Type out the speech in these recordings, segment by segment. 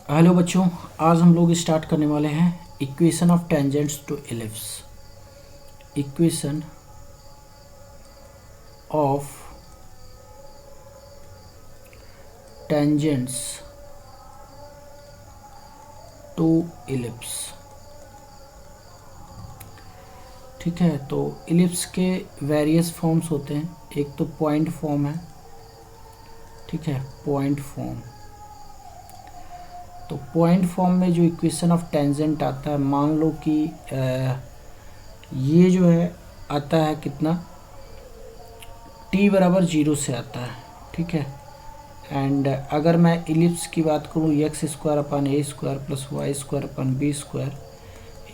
Hello बच्चों, आज हम लोग स्टार्ट करने वाले हैं equation of tangents to ellipse. Equation of tangents to ellipse. ठीक है, तो एलिप्स के वेरियस फॉर्म्स होते हैं। एक तो पॉइंट फॉर्म है, ठीक है, पॉइंट फॉर्म। तो पॉइंट फॉर्म में जो इक्वेशन ऑफ टेंजेंट आता है, मान लो कि ये जो है आता है कितना, t बराबर 0 से आता है, ठीक है। एंड अगर मैं इलिप्स की बात करूँ, X square upon A square plus Y square upon B square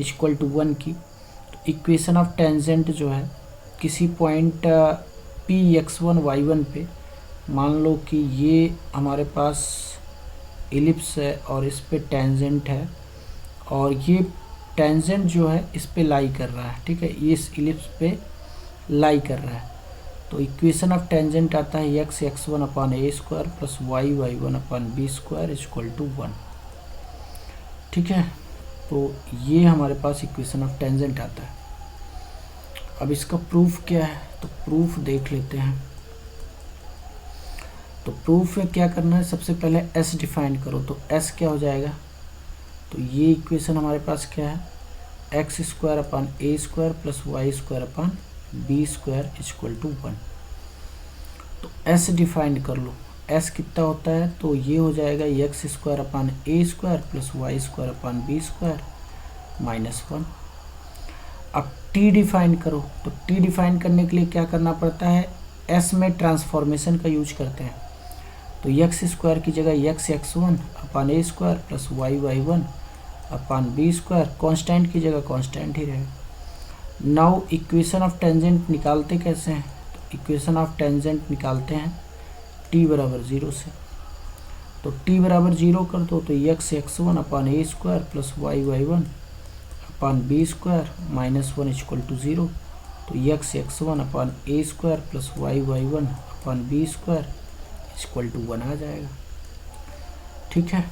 equal to 1 की, तो इक्वेशन ऑफ टेंजेंट जो है किसी पॉइंट पी x1 y1 पे, मान लो कि ये हमारे पास इलिप्स है और इस पे टेंजेंट है, और ये टेंजेंट जो है इस पे लाई कर रहा है, ठीक है, ये इस इलिप्स पे लाई कर रहा है। तो इक्वेशन ऑफ टेंजेंट आता है X x1 upon A square plus Y y1 upon B square equal to 1, ठीक है। तो ये हमारे पास इक्वेशन ऑफ टेंजेंट आता है। अब इसका प्रूफ क्या है, तो प्रूफ देख लेते हैं। तो प्रूफ में क्या करना है, सबसे पहले s डिफाइन करो। तो s क्या हो जाएगा, तो ये इक्वेशन हमारे पास क्या है, x square upon A square plus Y square upon B square equal to 1। तो s डिफाइन कर लो, s कितना होता है, तो ये हो जाएगा एक्स स्क्वायर अपन ए square plus Y square upon B square minus 1। अब t डिफाइन करो, तो t डिफाइन करने के लिए क्या करना पड़ता है, s में ट्रांसफॉर्मेशन का यूज करते हैं। तो एक्स स्क्वायर की जगह एक्स x1 अपन ए square plus Y y1 upon B square, constant की जगह कॉन्स्टेंट ही रहेगा। नाउ इक्वेशन ऑफ टेंजेंट निकालते कैसे हैं, तो इक्वेशन ऑफ टेंजेंट निकालते हैं t बराबर 0 से। तो t बराबर 0 कर दो, तो X x1 upon A square plus Y y1 upon B square minus 1 equal to 0। तो X x1 upon A square plus Y y1 upon B square equal to 1 आ जाएगा, ठीक है।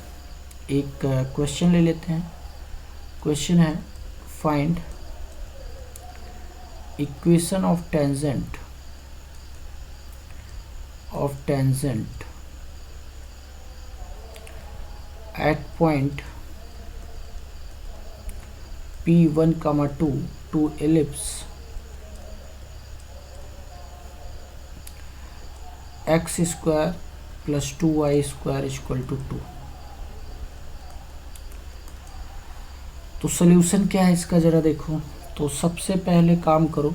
एक क्वेश्चन ले लेते हैं। क्वेश्चन है find equation of tangent at point P1, 2 to ellipse X square plus 2y square equal to 2। तो सोल्यूशन क्या है इसका, ज़रा देखो। तो सबसे पहले काम करो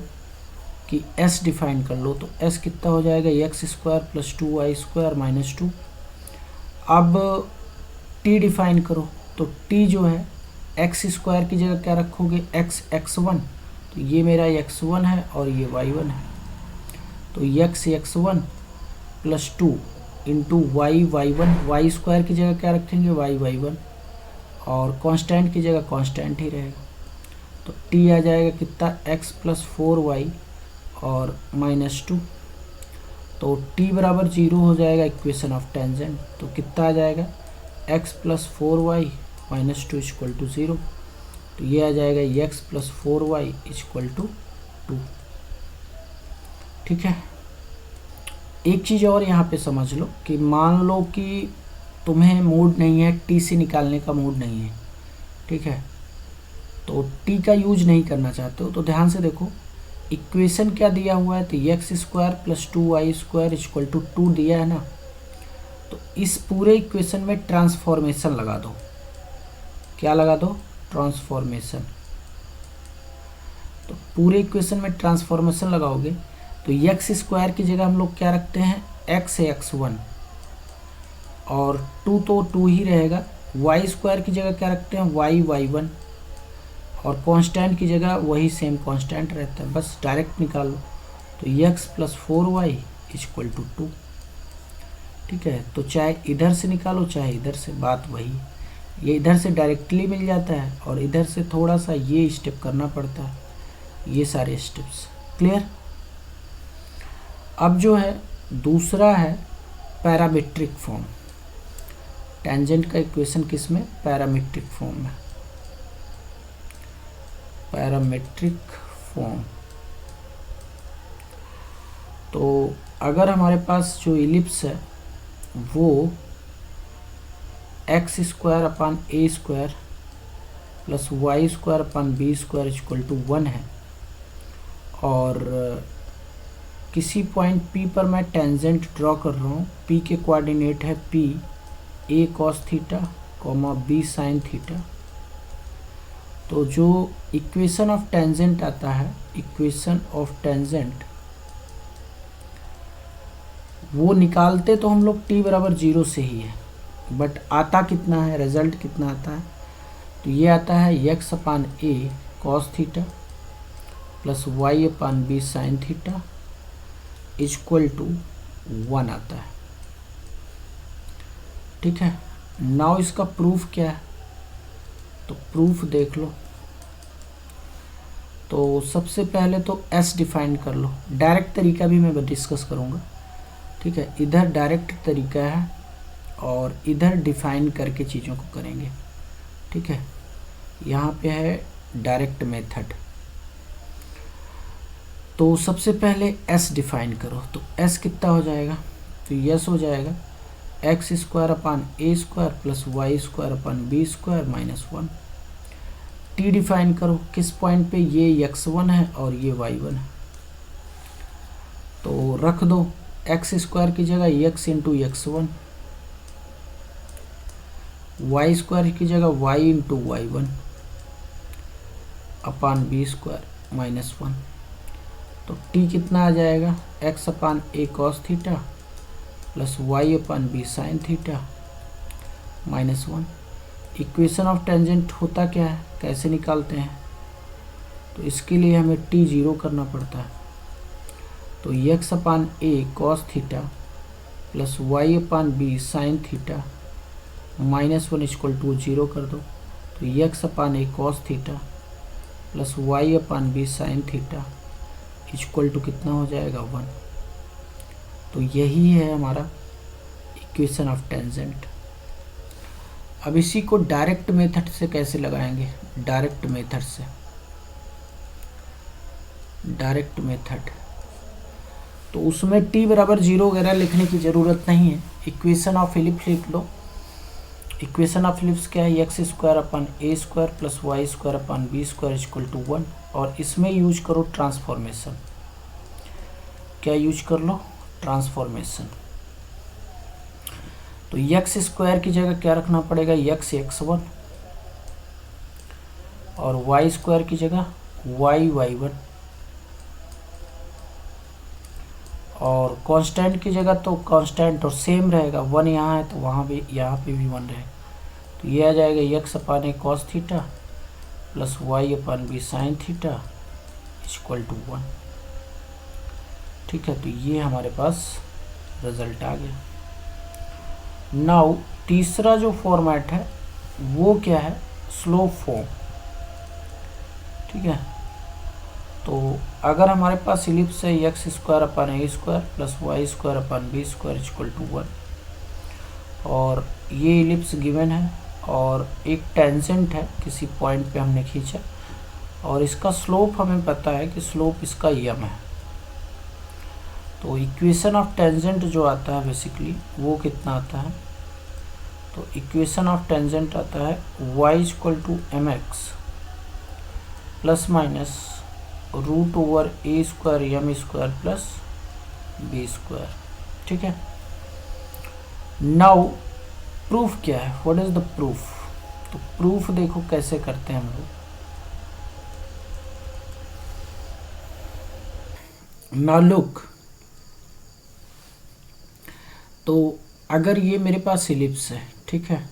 कि s डिफाइन कर लो। तो s कितना हो जाएगा, x square plus 2y square minus 2। अब t डिफाइन करो। तो t जो है एक्स स्क्वायर की जगह क्या रखोगे, एक्स x1। तो ये मेरा x1 है और ये y1 है। तो X x1 plus 2 into Y y1, Y square की जगह क्या रखेंगे, वाई y1, और कांस्टेंट की जगह कांस्टेंट ही रहेगा। तो t आ जाएगा कितना, x प्लस 4y और माइनस 2। तो t बराबर 0 हो जाएगा इक्वेशन ऑफ टेंजेंट। तो कितना आ जाएगा, x plus 4y minus 2 equal to 0। तो ये आ जाएगा x plus 4y equal to 2, ठीक है। एक चीज़ और यहाँ पे समझ लो कि मान लो कि तुम्हें मूड नहीं है, t से निकालने का मूड नहीं है, ठीक है, तो t का यूज नहीं करना चाहते हो, तो ध्यान से देखो इक्वेशन क्या दिया हुआ है। तो x square plus 2y square equal to 2 दिया है ना। तो इस पूरे इक्वेशन में ट्रांसफॉर्मेशन लगा दो। क्या लगा दो, ट्रांसफॉर्मेशन। तो पूरे इक्वेशन में ट्रांसफॉर्मेशन लगाओगे तो एक्स स्क्वायर की जगह हम लोग क्या रखते हैं, एक्स x1, और 2 तो 2 ही रहेगा। वाई स्क्वायर की जगह क्या रखते हैं, वाई y1, और कांस्टेंट की जगह वही सेम कांस्टेंट रहता है, बस डायरेक्ट निकाल लो। तो x plus 4y equal to 2, ठीक है। तो चाहे इधर से निकालो चाहे इधर से, बात वही। ये इधर से डायरेक्टली मिल जाता है और इधर से थोड़ा सा ये स्टेप करना पड़ता है, ये सारे स्टेप्स क्लियर। अब जो है दूसरा है पैरामीट्रिक फॉर्म। टेंजेंट का इक्वेशन किस में, पैरामीट्रिक फॉर्म में, पैरामीट्रिक फॉर्म। तो अगर हमारे पास जो इलिप्स है वो X square upon A square plus Y square upon B square equal to 1 है, और किसी पॉइंट P पर मैं टेंजेंट ड्रॉ कर रहा हूँ, P के कोऑर्डिनेट है P a cos theta comma b sin theta, तो जो इक्वेशन ऑफ टेंजेंट आता है, इक्वेशन ऑफ टेंजेंट वो निकालते तो हम लोग t बराबर 0 से ही है, बट आता कितना है, रिजल्ट कितना आता है, तो ये आता है x upon a cos theta plus y upon b sin theta equal to 1 आता है। ठीक है, नाउ इसका प्रूफ क्या है, तो प्रूफ देख लो। तो सबसे पहले तो s डिफाइन कर लो, डायरेक्ट तरीका भी मैं डिस्कस करूँगा। ठीक है, इधर डायरेक्ट तरीका है और इधर डिफाइन करके चीज़ों को करेंगे। ठीक है, यहाँ पे है डायरेक्ट मेथड। तो सबसे पहले s डिफाइन करो, तो s कितना हो जाएगा, तो यस हो जाएगा एक्स स्क्वायर अपान ए square plus Y square upon B square minus 1। t define करो, किस पॉइंट पे, ये x1 है और ये y1 है, तो रख दो एक्स स्क्वायर की जगह x into x1, Y square की जगह y इंटू y1 अपान बी स्क्वायर माइनस 1। तो t कितना आ जाएगा, x upon a cos theta plus y upon b sin theta minus 1। Equation of tangent होता क्या है, कैसे निकालते हैं, तो इसके लिए हमें t 0 करना पड़ता है। तो x upon a cos theta plus y upon b sin theta minus 1 equal to 0 कर दो, तो x upon a cos theta plus y upon b sin theta equal to कितना हो जाएगा, 1। तो यही है हमारा इक्वेशन ऑफ टेंजेंट। अब इसी को डायरेक्ट मेथड से कैसे लगाएंगे, डायरेक्ट मेथड से, डायरेक्ट मेथड, तो उसमें t बराबर 0 वगैरह लिखने की ज़रूरत नहीं है, इक्वेशन ऑफ इलिप्स लिख लो। इक्वेशन ऑफ इलिप्स क्या है, x square upon A square plus Y square upon B square equal to 1, और इसमें यूज करो ट्रांसफॉर्मेशन। क्या यूज कर लो, ट्रांसफॉर्मेशन। तो एक्स स्क्वायर की जगह क्या रखना पड़ेगा, एक्स x1, और वाई स्क्वायर की जगह y y1, और कांस्टेंट की जगह तो कांस्टेंट और सेम रहेगा, 1 यहाँ है तो वहाँ भी, यहाँ पे भी 1 रहेगा। तो ये आ जाएगा x upon a cos theta plus y upon b sine theta equal to 1। ठीक है, तो ये हमारे पास रिजल्ट आ गया। नाउ तीसरा जो फॉर्मेट है वो क्या है, स्लोप फॉर्म। ठीक है, तो अगर हमारे पास इलिप्स है x square upon A square plus Y square upon B square equal to 1, और ये इलिप्स गिवन है और एक टेंजेंट है किसी पॉइंट पे हमने खींचा, और इसका स्लोप हमें पता है कि स्लोप इसका यम है। तो इक्वेशन ऑफ टेंजेंट जो आता है बेसिकली वो कितना आता है, तो इक्वेशन ऑफ टेंजेंट आता है y equal to m x plus minus root over a square m square plus b square. ठीक है, नाउ प्रूफ क्या है, व्हाट इज द प्रूफ, तो प्रूफ देखो कैसे करते हैं हम लोग। नाउ लुक, तो अगर ये मेरे पास इलिप्स है, ठीक है,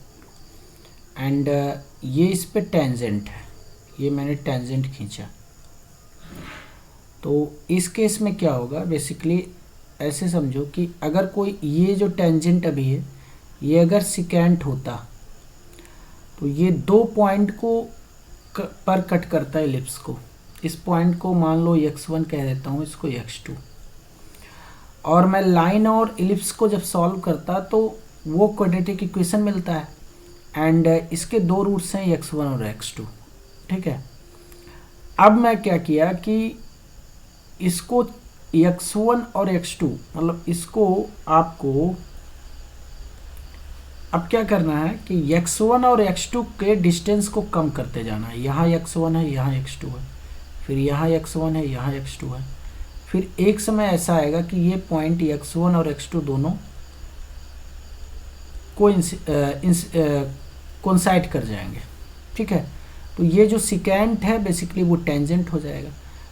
एंड ये इस पे टेंजेंट है, ये मैंने टेंजेंट खींचा, तो इस केस में क्या होगा, बेसिकली ऐसे समझो कि अगर कोई ये जो टेंजेंट अभी है ये अगर सिकेंट होता तो ये 2 पॉइंट को पर कट करता है इलिप्स को। इस पॉइंट को मान लो x1 कह देता हूँ, इसको x2, और मैं लाइन और इलिप्स को जब सॉल्व करता तो वो क्वाड्रेटिक इक्वेशन मिलता है। एंड इसके दो रूट्स हैं x1 और x2, ठीक है। अब मैं क्या किया कि इसको x1 और x2 मतलब इसको आपको अब क्या करना है कि x1 और x2 के डिस्टेंस को कम करते जाना है। यहाँ x1 है, यहाँ x2 है, फिर यहाँ x1 है, यहाँ x2 है। फिर एक समय ऐसा आएगा कि ये पॉइंट x1 और x2 दोनों कोइंसाइड कर जाएंगे, ठीक है। तो ये जो सिकेंट है बेसिकली वो टेंजेंट हो जाएगा।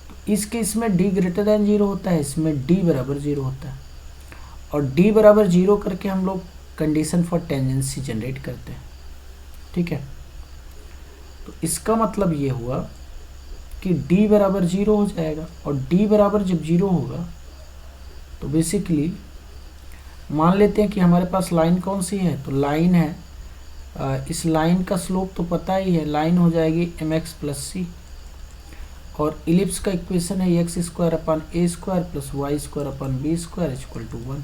तो इस केस में d ग्रेटर देन 0 होता है, इसमें d बराबर 0 होता है। और d बराबर 0 करके हम लोग कंडीशन फॉर टेंजेंसी जनरेट करते हैं, ठीक है। तो इसका मतलब ये हुआ कि d बराबर 0 हो जाएगा। और d बराबर जब 0 होगा तो बेसिकली मान लेते हैं कि हमारे पास लाइन कौन सी है, तो लाइन है इस लाइन का स्लोप तो पता ही है, लाइन हो जाएगी mx प्लस सी। और इलिप्स का इक्वेशन है x square upon A square plus Y square upon B square equal to 1।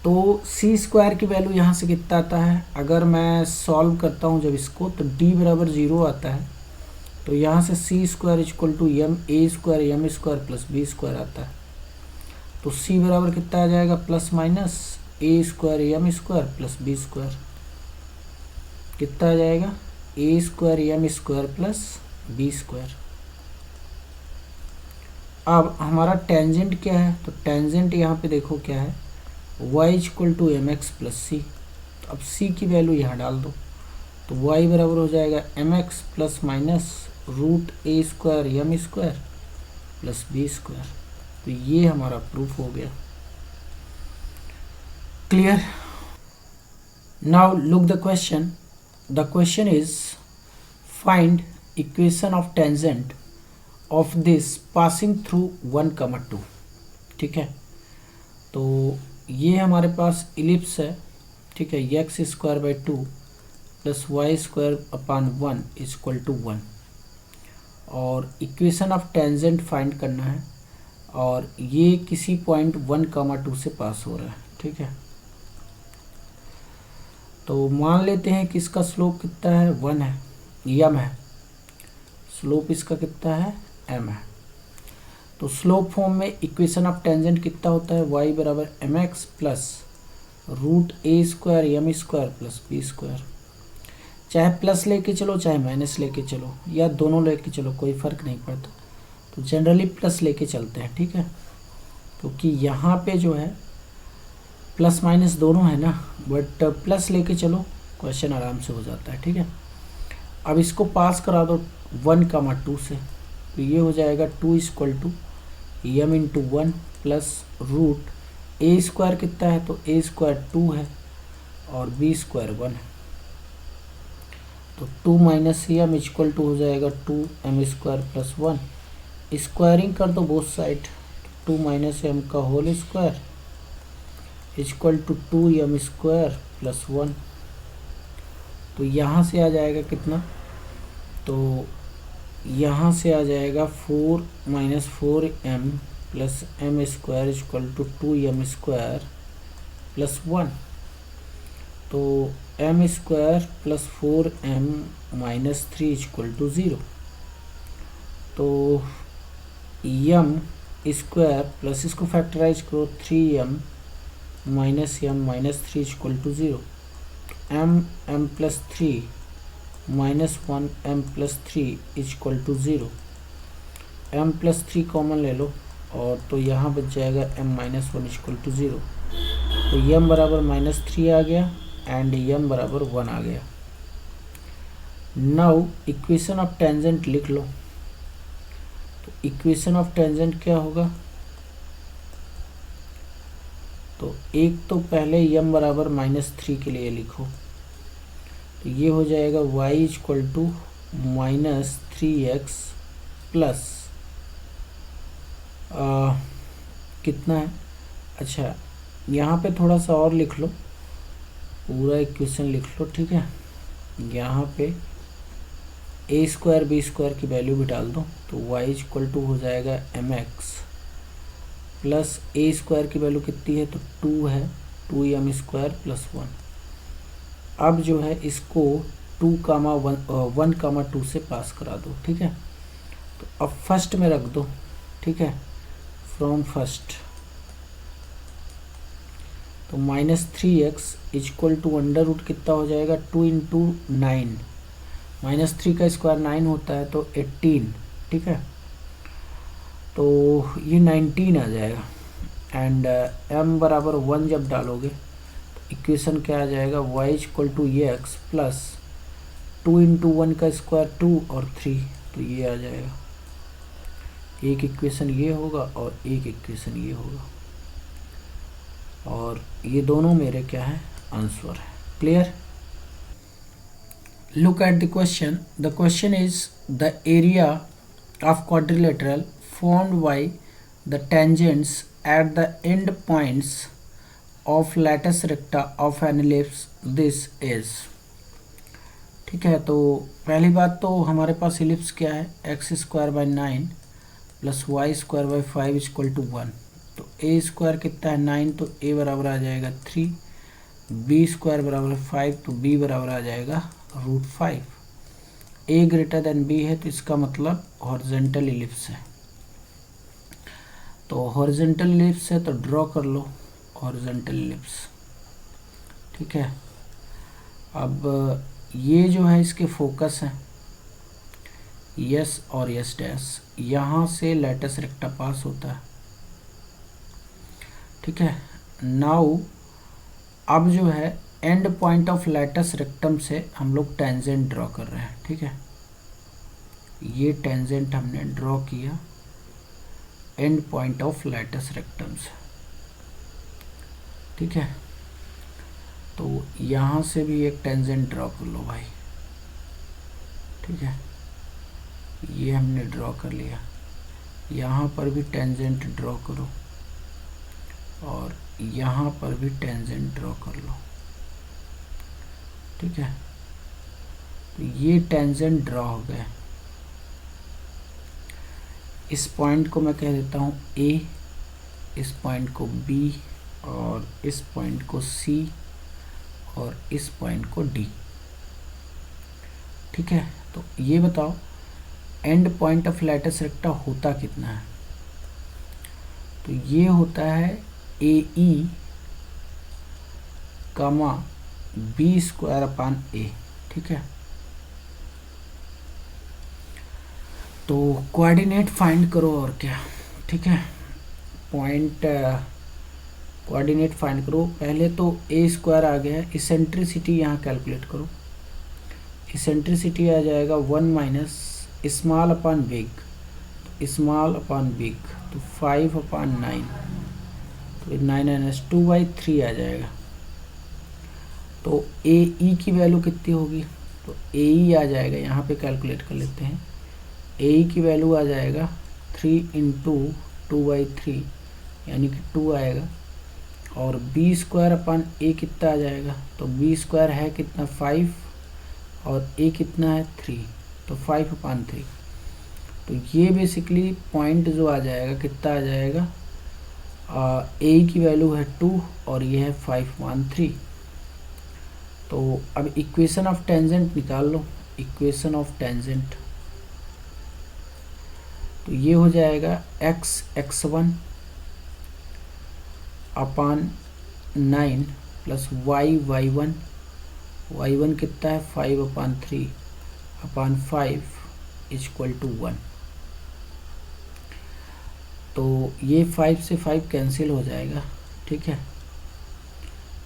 तो सी स्क्वायर की वैल्यू यहाँ से कितना आता है, अगर मैं सॉल्व करता हूँ जब इसको, तो d बराबर 0 आता है। तो यहाँ से c square equal to m a square m square plus b square आता है। तो सी बराबर कितना आ जाएगा, plus minus a square m square plus b square, कितना आ जाएगा, a square m square plus b square. अब हमारा टेंजेंट क्या है, तो टेंजेंट यहाँ पे देखो क्या है, y equal to m x plus c. तो अब c की वैल्यू यहाँ डाल दो, तो y बराबर हो जाएगा m x plus minus root a square m square plus b square. तो ये हमारा प्रूफ हो गया। Clear? Now look the question. The question is find equation of tangent of this passing through 1, 2, ठीक है। तो ये हमारे पास इलिप्स है, ठीक है, x square by 2 plus Y square upon 1 equal to 1। और इक्वेशन ऑफ टेंजेंट फाइंड करना है, और ये किसी पॉइंट 1, 2 से पास हो रहा है, ठीक है। तो मान लेते हैं कि इसका स्लोप कितना है, 1 है, यम है, स्लोप इसका कितना है, m है। तो स्लोप फॉर्म में इक्वेशन ऑफ टेंजेंट कितना होता है, y बराबर m x plus root a square m square plus b square. चाहे प्लस लेके चलो चाहे माइनस लेके चलो या दोनों लेके चलो, कोई फ़र्क नहीं पड़ता। तो जनरली प्लस लेके चलते हैं, ठीक है, क्योंकि यहाँ पे जो है प्लस माइनस दोनों है ना, बट प्लस लेके चलो क्वेश्चन आराम से हो जाता है, ठीक है। अब इसको पास करा दो 1, 2 से, तो ये हो जाएगा 2 equal to m into 1 plus root a square कितना है, तो ए स्क्वायर 2 है और बी स्क्वायर 1 है। तो 2 माइनस एम इक्वल टू हो जाएगा 2m स्क्वायर प्लस 1। स्क्वायरिंग कर दो बोथ साइड, 2 माइनस एम का whole square equal to 2m square plus 1। तो यहाँ से आ जाएगा कितना, तो यहाँ से आ जाएगा 4 minus 4m plus m square equal to 2m square plus 1। तो m square plus 4m minus 3 equal to 0। तो m स्क्वायर प्लस इसको फैक्टराइज करो 3m minus m minus 3 equal to 0। m plus 3 minus 1m plus 3 equal to 0। m plus 3 common ले लो और तो यहाँ बच जाएगा m माइनस 1 इक्वल टू 0। तो m बराबर माइनस 3 आ गया एंड m बराबर 1 आ गया। नाउ इक्वेशन ऑफ टेंजेंट लिख लो। तो इक्वेशन ऑफ टेंजेंट क्या होगा, तो एक तो पहले m बराबर -3 के लिए लिखो, तो ये हो जाएगा y equal to minus 3x plus कितना है, अच्छा यहाँ पे थोड़ा सा और लिख लो, पूरा इक्वेशन लिख लो, ठीक है। यहाँ पे ए स्क्वायर बी स्क्वायर की वैल्यू भी डाल दो, तो y इक्वल टू हो जाएगा mx प्लस ए स्क्वायर की वैल्यू कितनी है, तो 2 है 2m² प्लस 1। अब जो है इसको 1, 2 से पास करा दो, ठीक है। तो अब फर्स्ट में रख दो, ठीक है, फ्रॉम फर्स्ट। तो -3x equal to under root कितना हो जाएगा, 2 इंटू 9, -3 का स्क्वायर 9 होता है तो 18, ठीक है। तो ये 19 आ जाएगा। एंड m बराबर 1 जब डालोगे तो इक्वेशन क्या आ जाएगा, y equal to x plus 2 into 1 का स्क्वायर 2 और 3, तो ये आ जाएगा। एक इक्वेशन ये होगा और एक इक्वेशन ये होगा, और ये दोनों मेरे क्या है, आंसर है। Clear? Look at the question. The question is the area of quadrilateral formed by the tangents at the end points of lattice recta of an ellipse this is। ठीक है, तो पहली बात तो हमारे पास इलिप्स क्या है, x²/9 plus y²/5 equal to 1। तो a² कितना है 9, तो a बराबर आ जाएगा 3, b² बराबर 5, तो b बराबर आ जाएगा √5। a ग्रेटर देन b है तो इसका मतलब हॉरिजॉन्टल इलिप्स है। तो हॉरिजॉन्टल इलिप्स है तो ड्रॉ कर लो हॉरिजॉन्टल इलिप्स, ठीक है। अब ये जो है इसके फोकस हैं यस और यस डैश, यहाँ से लैटिस रेक्टा पास होता है, ठीक है। नाउ अब जो है and point of lattice rectum से हम लोग टेंजेंट ड्रॉ कर रहे हैं, ठीक है। ये टेंजेंट हमने ड्रॉ किया and point of lattice rectum से, ठीक है। तो यहाँ से भी एक टेंजेंट ड्रॉ कर लो भाई, ठीक है। ये हमने ड्रॉ कर लिया, यहाँ पर भी टेंजेंट ड्रॉ करो और यहाँ पर भी टेंजेंट ड्रॉ कर लो, ठीक है। तो ये टेंजेंट ड्रॉ हो गए। इस पॉइंट को मैं कह देता हूँ A, इस पॉइंट को B और इस पॉइंट को C और इस पॉइंट को D, ठीक है। तो ये बताओ एंड पॉइंट ऑफ लैटिस रेक्टा होता कितना है, तो ये होता है AE, B²/A, ठीक है। तो कोऑर्डिनेट फाइंड करो और क्या, ठीक है। पॉइंट कोऑर्डिनेट फाइंड करो। पहले तो a² आ गया है, इसेंट्रिसिटी यहाँ कैलकुलेट करो। इसेंट्रिसिटी आ जाएगा 1 minus small upon big, small upon big, तो 5/9, तो 9-2/3 आ जाएगा। तो AE की वैल्यू कितनी होगी, तो AE आ जाएगा, यहाँ पे कैलकुलेट कर लेते हैं। AE की वैल्यू आ जाएगा 3 इंटू 2/3 यानी कि 2 आएगा, और B²/A कितना आ जाएगा, तो B² है कितना 5 और A कितना है 3, तो 5/3। तो ये बेसिकली पॉइंट जो आ जाएगा कितना आ जाएगा, AE की वैल्यू है 2 और ये है 5/3। तो अब इक्वेशन ऑफ टेंजेंट निकाल लो, इक्वेशन ऑफ टेंजेंट। तो ये हो जाएगा x/9 प्लस y/1, y1 कितना है 5/3/5 इक्वल टू 1। तो ये 5 से 5 कैंसिल हो जाएगा, ठीक है।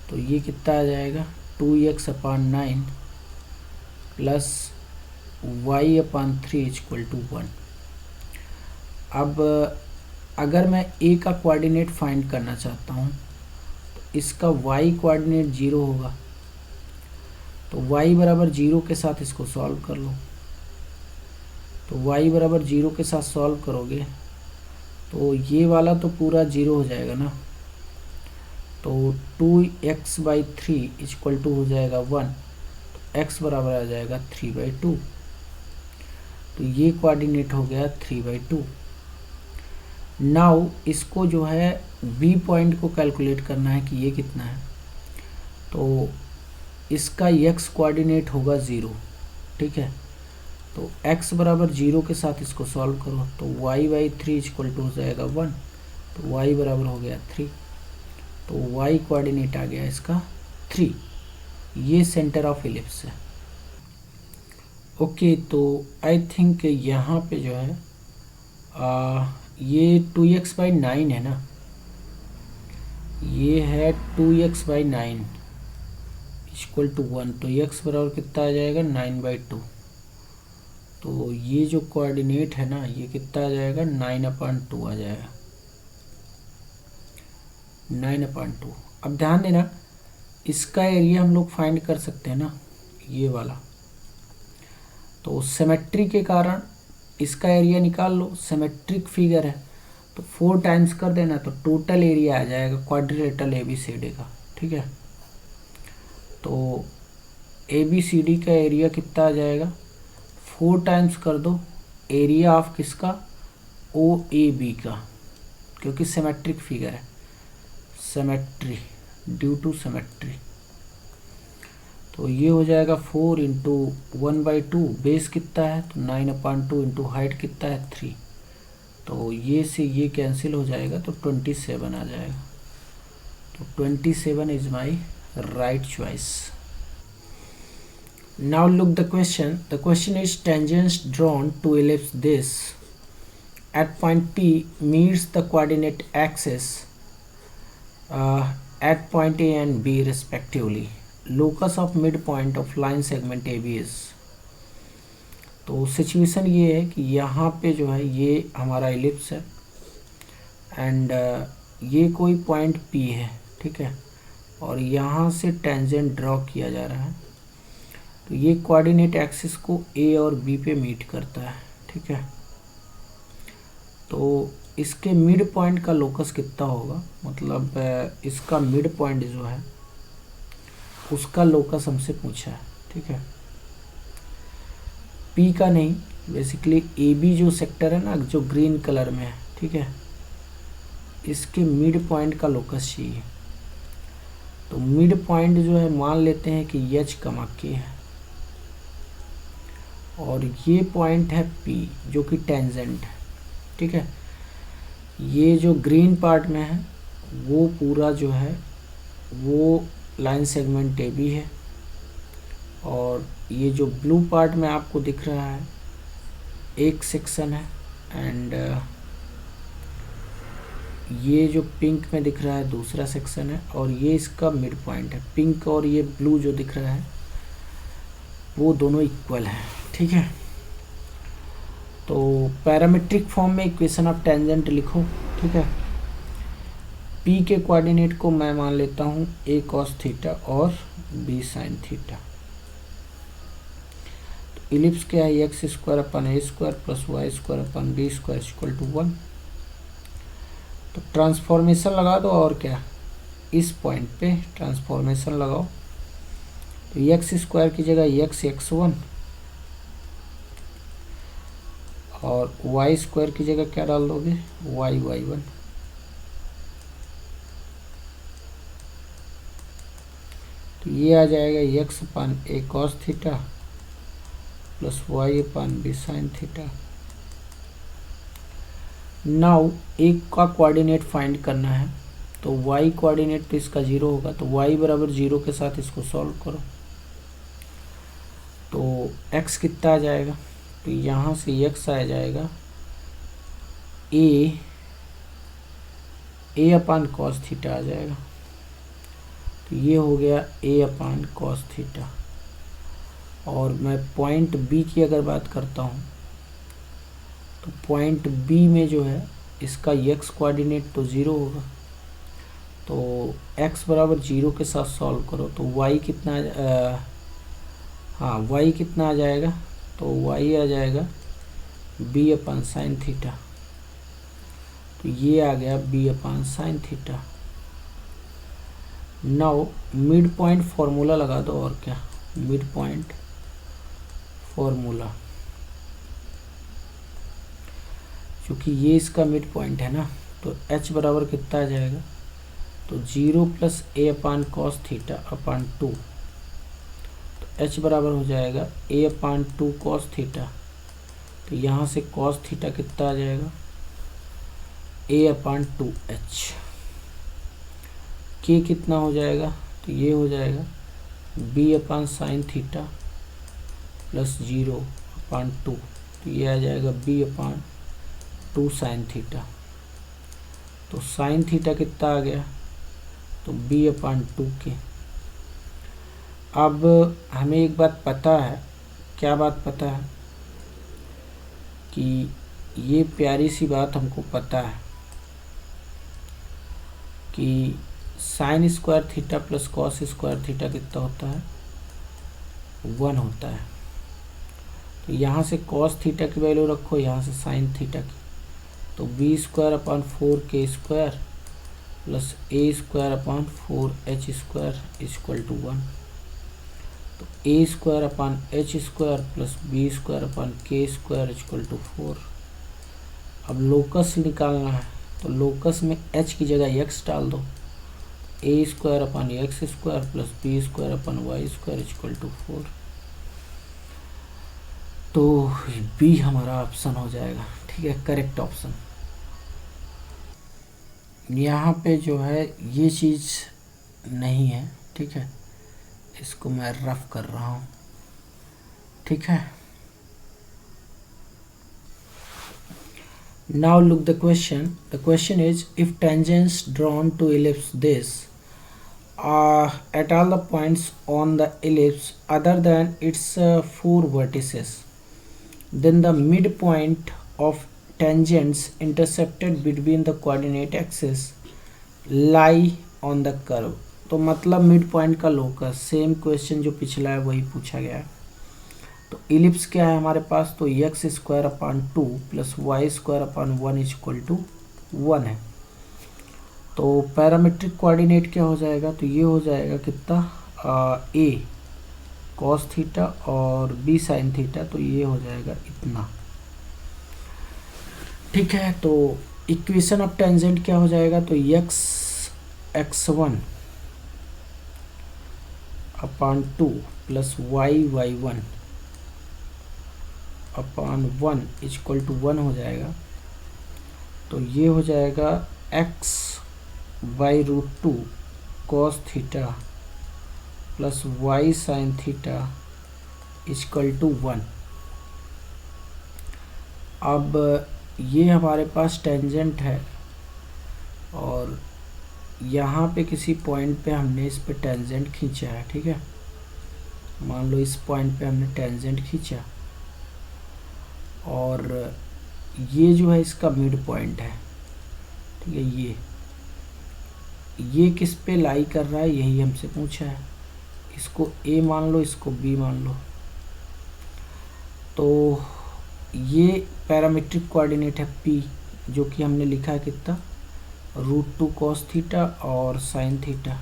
तो ये कितना आ जाएगा 2x/9 plus y/3 equal to 1। अब अगर मैं A का कोऑर्डिनेट फाइंड करना चाहता हूँ तो इसका y कोऑर्डिनेट 0 होगा, तो y बराबर 0 के साथ इसको सॉल्व कर लो। तो y बराबर 0 के साथ सॉल्व करोगे तो ये वाला तो पूरा 0 हो जाएगा ना, तो 2x/3 इक्वल टू हो जाएगा 1, तो x बराबर आ जाएगा 3/2। तो ये कोऑर्डिनेट हो गया 3/2। नाउ इसको जो है B पॉइंट को कैलकुलेट करना है कि ये कितना है। तो इसका x कोऑर्डिनेट होगा 0, ठीक है। तो x बराबर 0 के साथ इसको सॉल्व करो तो y/3 इक्वल टू हो जाएगा 1, तो y बराबर हो गया 3, तो y कोऑर्डिनेट आ गया इसका 3। ये सेंटर ऑफ इलिप्स है। ओके, तो आई थिंक यहाँ पे जो है ये 2x/9 है ना, ये है 2x/9 इक्वल टू 1, तो x बराबर कितना आ जाएगा 9/2। तो ये जो कोऑर्डिनेट है ना ये कितना आ जाएगा 9/2 आ जाएगा, 9/2। अब ध्यान देना इसका एरिया हम लोग फाइंड कर सकते हैं ना, ये वाला। तो सिमेट्री के कारण इसका एरिया निकाल लो, सिमेट्रिक फिगर है तो 4 टाइम्स कर देना तो टोटल एरिया आ जाएगा क्वाड्रिलेटरल ABCD का, ठीक है। तो ABCD का एरिया कितना आ जाएगा, 4 टाइम्स कर दो एरिया ऑफ किसका, OAB का, क्योंकि सिमेट्रिक फिगर है, सिमेट्री, ड्यू टू सिमेट्री। तो ये हो जाएगा 4 इंटू 1/2, बेस कितना है तो 9/2 इंटू हाइट कितना है 3, तो ये से ये कैंसिल हो जाएगा तो 27 आ जाएगा। तो 27 is my right choice. Now look the question is tangents drawn to ellipse this at point P meets the coordinate axis at point A and B respectively. Locus of midpoint of line segment AB is. तो situation ये है कि यहाँ पे जो है ये हमारा इलिप्स है एंड ये कोई पॉइंट P है, ठीक है, और यहाँ से टेंजेंट ड्रॉ किया जा रहा है। तो ये कोऑर्डिनेट एक्सिस को A और B पे मीट करता है, ठीक है। तो इसके मिड पॉइंट का लोकस कितना होगा, मतलब इसका मिड पॉइंट जो है उसका लोकस हमसे पूछा है, ठीक है। P का नहीं, बेसिकली AB जो सेक्टर है ना जो ग्रीन कलर में है, ठीक है, इसके मिड पॉइंट का लोकस चाहिए। तो मिड पॉइंट जो है मान लेते हैं कि H, K है और ये पॉइंट है P जो कि टेंजेंट है, ठीक है। ये जो ग्रीन पार्ट में है वो पूरा जो है वो लाइन सेगमेंट AB है और ये जो ब्लू पार्ट में आपको दिख रहा है एक सेक्शन है एंड ये जो पिंक में दिख रहा है दूसरा सेक्शन है और ये इसका मिड पॉइंट है। पिंक और ये ब्लू जो दिख रहा है वो दोनों इक्वल है, ठीक है। तो पैरामीट्रिक फॉर्म में इक्वेशन ऑफ टेंजेंट लिखो, ठीक है। P के कोऑर्डिनेट को मैं मान लेता हूँ A cos थीटा और B sin थीटा। तो इलिप्स क्या है, x² + y² + b² = 1। तो ट्रांसफॉर्मेशन लगा दो और क्या, इस पॉइंट पे ट्रांसफॉर्मेशन लगाओ। तो x² की जगह x(1) और y² की जगह क्या डाल दोगे, y(1). तो ये आ जाएगा x/a cos theta + y/b sin theta. Now एक का कोऑर्डिनेट फाइंड करना है तो y कोऑर्डिनेट तो इसका 0 होगा, तो y बराबर 0 के साथ इसको सॉल्व करो तो x कितना आ जाएगा, तो यहाँ से x आ जाएगा a/cos थीटा आ जाएगा। तो ये हो गया a/cos थीटा। और मैं पॉइंट B की अगर बात करता हूँ तो पॉइंट B में जो है इसका x कोऑर्डिनेट तो 0 होगा, तो x बराबर 0 के साथ सॉल्व करो तो y कितना y कितना आ जाएगा, तो y आ जाएगा b/sin थीटा। तो ये आ गया b/sin theta. Now mid point formula लगा दो और क्या, मिड पॉइंट फॉर्मूला, क्योंकि ये इसका मिड पॉइंट है ना, तो h बराबर कितना आ जाएगा, तो 0 प्लस ए अपान कॉस थीटा अपान 2, तो एच बराबर हो जाएगा ए अपान 2 कॉस थीटा। तो यहाँ से कॉस थीटा कितना आ जाएगा, ए अपान 2h। के कितना हो जाएगा, तो ये हो जाएगा b upon sine theta plus 0 upon 2, तो ये आ जाएगा बी अपान 2 साइन थीटा। तो साइन थीटा कितना आ गया, तो बी अपान 2 के। अब हमें एक बात पता है, क्या बात पता है, कि ये प्यारी सी बात हमको पता है कि sine square theta plus cos square theta कितना होता है, 1 होता है। तो यहाँ से कॉस थीटा की वैल्यू रखो, यहाँ से साइन थीटा की, तो b square upon 4k square plus a square upon 4h square equal to 1। तो a square upon h square plus b square upon k square equal to 4। अब locus निकालना है, तो लोकस में h की जगह x डाल दो, a square upon x square plus b square upon y square equal to 4। तो बी हमारा ऑप्शन हो जाएगा, ठीक है, करेक्ट ऑप्शन। यहाँ पे जो है ये चीज़ नहीं है, ठीक है, इसको मैं रफ कर रहा हूँ, ठीक है। Now look the question. The question is, if tangents drawn to ellipse this at all the points on the ellipse other than its 4 vertices, then the midpoint of tangents intercepted between the coordinate axes lie on the curve। तो मतलब mid point का locus, same question जो पिछला है वही पूछा गया है। तो इलिप्स क्या है हमारे पास, तो x square upon 2 plus Y square upon 1 equal to 1 है। तो पैरामीट्रिक कोऑर्डिनेट क्या हो जाएगा, तो ये हो जाएगा कितना, ए कॉस थीटा और बी साइन थीटा, तो ये हो जाएगा इतना, ठीक है। तो इक्वेशन ऑफ टेंजेंट क्या हो जाएगा, तो x1 upon 2 plus y1 upon 1 equal to 1 हो जाएगा। तो ये हो जाएगा x by root 2 cos theta plus y sine theta equal to 1। अब ये हमारे पास टेंजेंट है और यहाँ पे किसी पॉइंट पे हमने इस पे टेंजेंट खींचा है, ठीक है। मान लो इस पॉइंट पे हमने टेंजेंट खींचा और ये जो है इसका मिड पॉइंट है, ठीक है। ये किस पे लाई कर रहा है, यही हमसे पूछा है। इसको ए मान लो, इसको बी मान लो। तो ये पैरामीट्रिक कोऑर्डिनेट है पी, जो कि हमने लिखा है कितना, रूट 2 कॉस थीटा और साइन थीटा।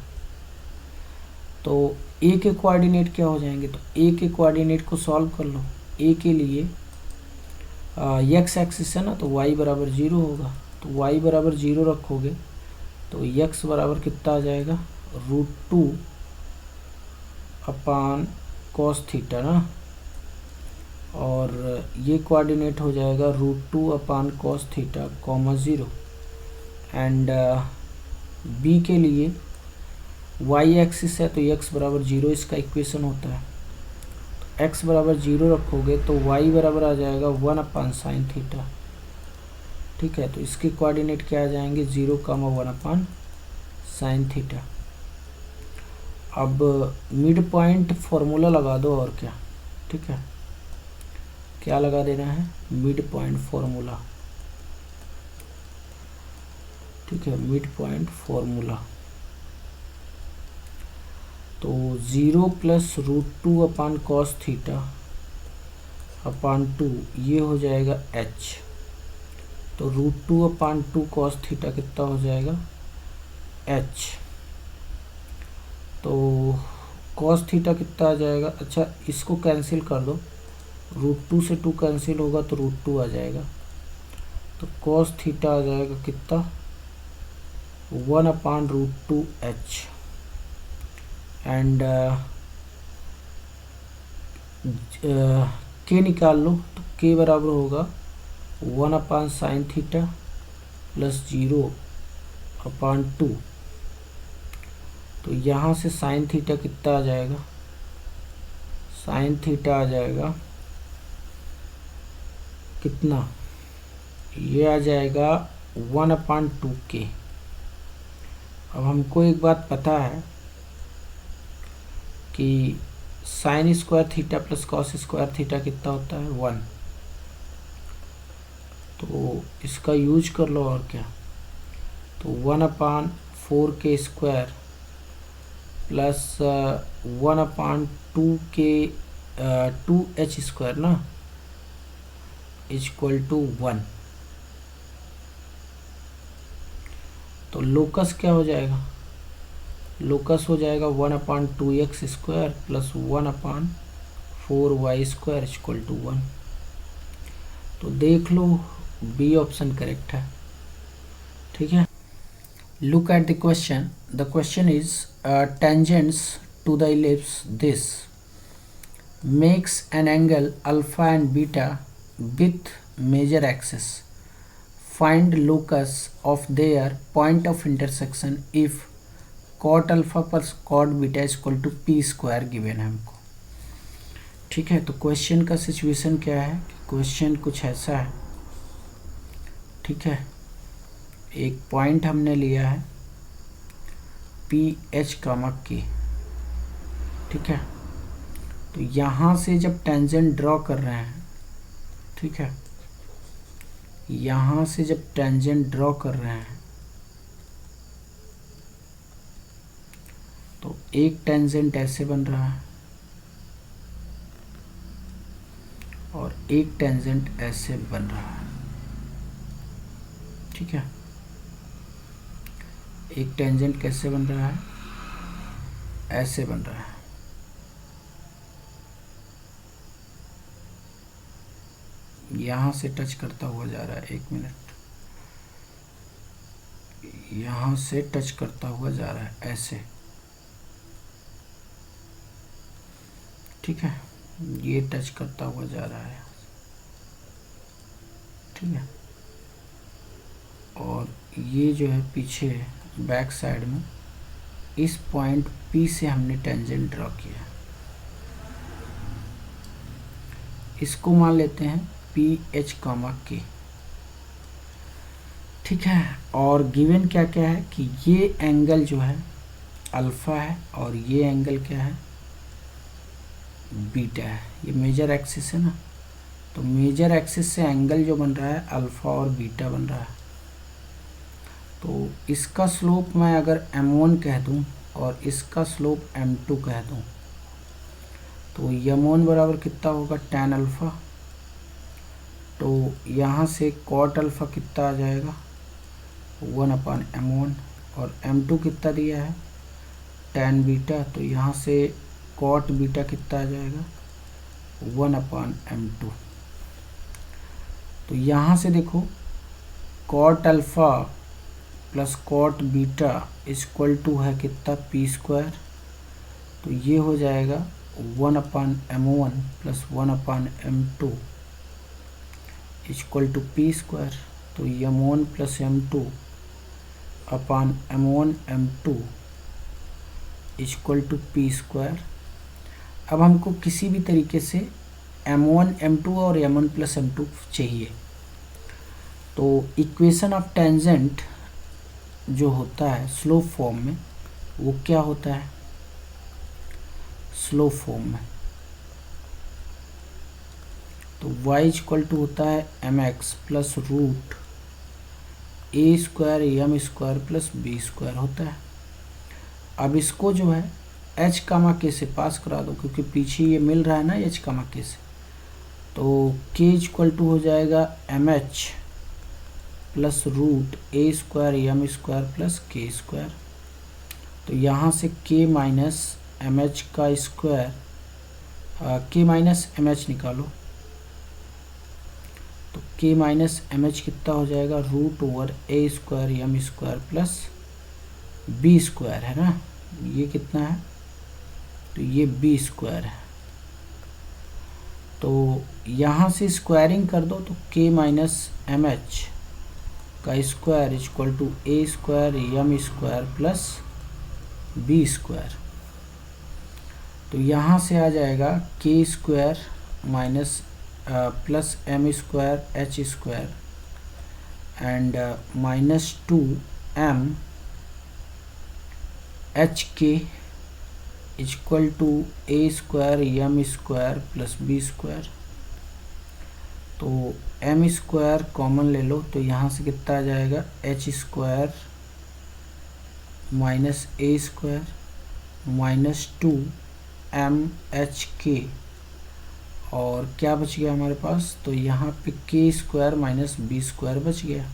तो ए के कोऑर्डिनेट क्या हो जाएंगे, तो ए के कोऑर्डिनेट को सॉल्व कर लो। ए के लिए एक्स एक्सिस है ना, तो y बराबर 0 होगा। तो y बराबर 0 रखोगे तो x बराबर कितना आ जाएगा, रूट 2 अपान कॉस थीटा ना, और ये कोऑर्डिनेट हो जाएगा root 2 upon cos theta comma 0। And b के लिए y एक्सिस है तो x बराबर 0 इसका इक्वेशन होता है। तो x बराबर 0 रखोगे तो y बराबर आ जाएगा 1 अपान साइन थीटा, ठीक है। तो इसके कोऑर्डिनेट क्या आ जाएंगे, 0 कामा 1 अपान साइन थीटा। अब मिड पॉइंट फॉर्मूला लगा दो और क्या, ठीक है। क्या लगा देना है, मिड पॉइंट फॉर्मूला, ठीक है, मिड पॉइंट फॉर्मूला। तो 0 plus root 2 upon cos theta upon 2 ये हो जाएगा h। तो रूट 2 अपान 2 कॉस थीटा कितना हो जाएगा, h। तो कॉस थीटा कितना आ जाएगा, अच्छा इसको कैंसिल कर दो, रूट 2 से 2 कैंसिल होगा तो रूट 2 आ जाएगा। तो कॉस थीटा आ जाएगा कितना, 1/√2h एंड के निकाल लो तो के बराबर होगा 1/sin θ प्लस 0/2। तो यहाँ से sin θ कितना आ जाएगा, sin θ आ जाएगा कितना, ये आ जाएगा 1/2k। अब हमको एक बात पता है कि sin square theta plus cos square theta कितना होता है 1, तो इसका यूज कर लो और क्या। तो 1/4k square plus 1/2k 2h square ना इक्वल टू 1। तो लोकस क्या हो जाएगा, लोकस हो जाएगा 1/2x square plus 1/4y square equal to 1। तो देख लो बी ऑप्शन करेक्ट है। ठीक है, look at the question. The question is tangents to the ellipse this makes an angle alpha and beta with major axis. Find locus of their point of intersection if cot alpha plus cot beta is equal to p square given है हमको। ठीक है, तो question का situation क्या है, question कुछ ऐसा है। ठीक है, एक पॉइंट हमने लिया है पी एच कामा के। ठीक है, तो यहाँ से जब टेंजेंट ड्रॉ कर रहे हैं, ठीक है, यहाँ से जब टेंजेंट ड्रॉ कर रहे हैं तो एक टेंजेंट ऐसे बन रहा है और एक टेंजेंट ऐसे बन रहा है। ठीक है, एक टेंजेंट कैसे बन रहा है, ऐसे बन रहा है। यहाँ से टच करता हुआ जा रहा है, एक मिनट, यहाँ से टच करता हुआ जा रहा है ऐसे। ठीक है, ये टच करता हुआ जा रहा है। ठीक है, और ये जो है पीछे बैक साइड में इस पॉइंट P से हमने टेंजेंट ड्रॉ किया। इसको मान लेते हैं पी एच कामा के। ठीक है, और गिवन क्या क्या है कि ये एंगल जो है अल्फा है और ये एंगल क्या है बीटा है। ये मेजर एक्सिस है ना, तो मेजर एक्सिस से एंगल जो बन रहा है अल्फा और बीटा बन रहा है। तो इसका स्लोप मैं अगर m1 कह दूं और इसका स्लोप m2 कह दूं तो m1 बराबर कितना होगा tan अल्फ़ा। तो यहाँ से cot अल्फ़ा कितना आ जाएगा 1/m1 और m2 कितना दिया है tan बीटा। तो यहाँ से cot बीटा कितना आ जाएगा 1/m2। तो यहाँ से देखो cot alpha plus cot beta equal to है कितना p स्क्वायर। तो ये हो जाएगा 1/m1 plus 1/m2 equal to p square. तो m1 plus m2 upon m1 m2 equal to p square. अब हमको किसी भी तरीके से m1 m2 और m1 प्लस m2 चाहिए। तो इक्वेशन ऑफ टेंजेंट जो होता है स्लोप फॉर्म में वो क्या होता है, स्लोप फॉर्म में तो y इक्वल टू होता है mx plus root a square m square plus b square होता है। अब इसको जो है h कामा के से पास करा दो क्योंकि पीछे ये मिल रहा है ना h कामा के से। तो k इक्वल टू हो जाएगा mh plus root a square m square plus k square. तो यहाँ से k माइनस एम एच का square k minus m h निकालो तो k माइनस एम एच कितना हो जाएगा root over a square m square plus b square है ना, ये कितना है, तो ये बी स्क्वायर है। तो यहाँ से स्क्वायरिंग कर दो तो k माइनस एम एच का square equal to a square m square plus b square. तो यहाँ से आ जाएगा k square minus plus m square h square and minus 2m h k equal to a square m square plus b square. तो m square common ले लो तो यहाँ से कितना आ जाएगा, h square minus a square minus 2m h k, और क्या बच गया हमारे पास, तो यहाँ पे के स्क्वायर माइनस बी स्क्वायर बच गया।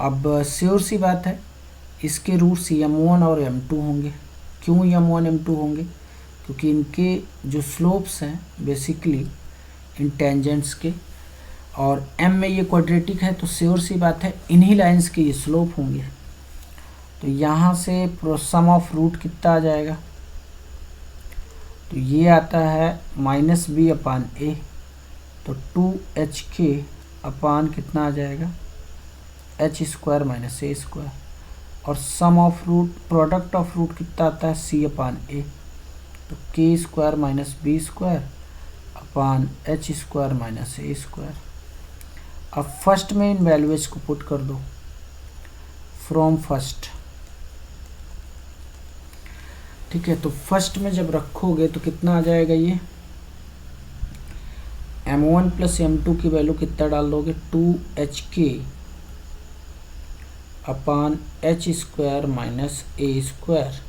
अब श्योर सी बात है इसके रूट्स m1 और m2 होंगे। क्यों m1 m2 होंगे, क्योंकि इनके जो स्लोप्स हैं बेसिकली इन टेंजेंट्स के, और m में ये क्वाड्रेटिक है तो श्योर सी बात है इन्हीं लाइंस के ये स्लोप होंगे। तो यहाँ से सम ऑफ रूट कितना आ जाएगा, तो ये आता है माइनस बी अपान ए, तो 2hk अपान कितना आ जाएगा, h square minus a square, और sum of root product of root कितना आता है, सी अपान ए, तो k square minus b square upon h square minus a square. अब फर्स्ट में इन वैल्यूज को पुट कर दो फ्रॉम फर्स्ट, ठीक है। तो फर्स्ट में जब रखोगे तो कितना आ जाएगा, ये m1 प्लस m2 की वैल्यू कितना डाल दोगे, 2hk upon h square minus a square,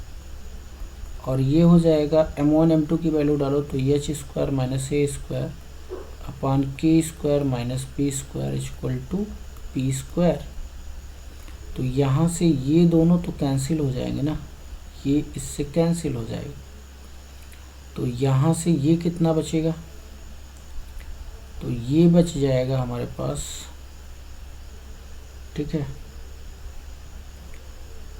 और ये हो जाएगा m1 m2 की वैल्यू डालो तो h square minus a square upon k square minus b square equal to p square. तो यहाँ से ये दोनों तो कैंसिल हो जाएंगे ना, ये इससे कैंसिल हो जाएगा, तो यहाँ से ये कितना बचेगा, तो ये बच जाएगा हमारे पास, ठीक है।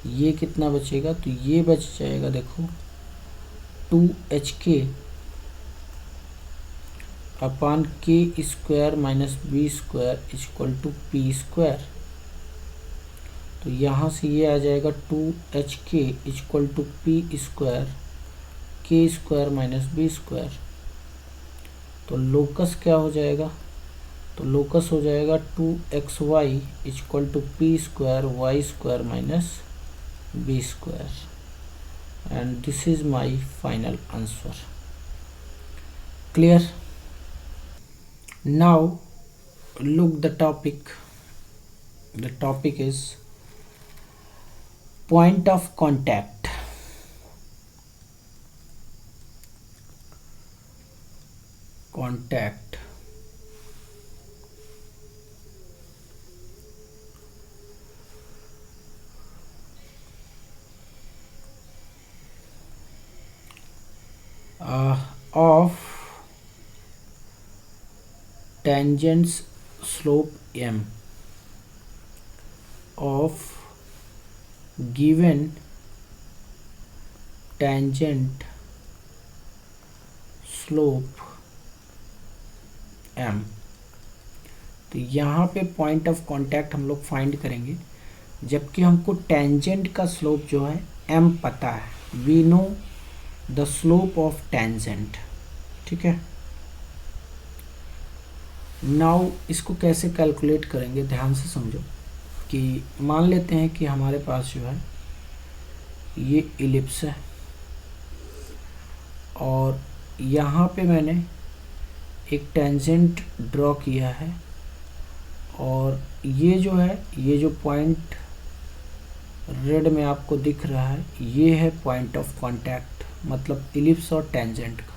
ये कितना बचेगा, तो ये बच जाएगा देखो 2hk upon k square minus b square equal to p square. तो यहाँ से ये आ जाएगा 2hk equal to p square k square minus b square. तो लोकस क्या हो जाएगा, तो लोकस हो जाएगा 2xy equal to p square y square minus b square, and this is my final answer. Clear? Now look the topic is point of contact. Of tangents slope m of given tangent slope m। तो यहाँ पे point of contact हम लोग find करेंगे, जबकि हमको tangent का slope जो है m पता है, we know the slope of tangent, ठीक है। नाउ इसको कैसे कैलकुलेट करेंगे, ध्यान से समझो कि मान लेते हैं कि हमारे पास जो है ये इलिप्स है, और यहाँ पे मैंने एक टेंजेंट ड्रॉ किया है, और ये जो है, ये जो पॉइंट रेड में आपको दिख रहा है, ये है पॉइंट ऑफ कांटेक्ट, मतलब इलिप्स और टेंजेंट का।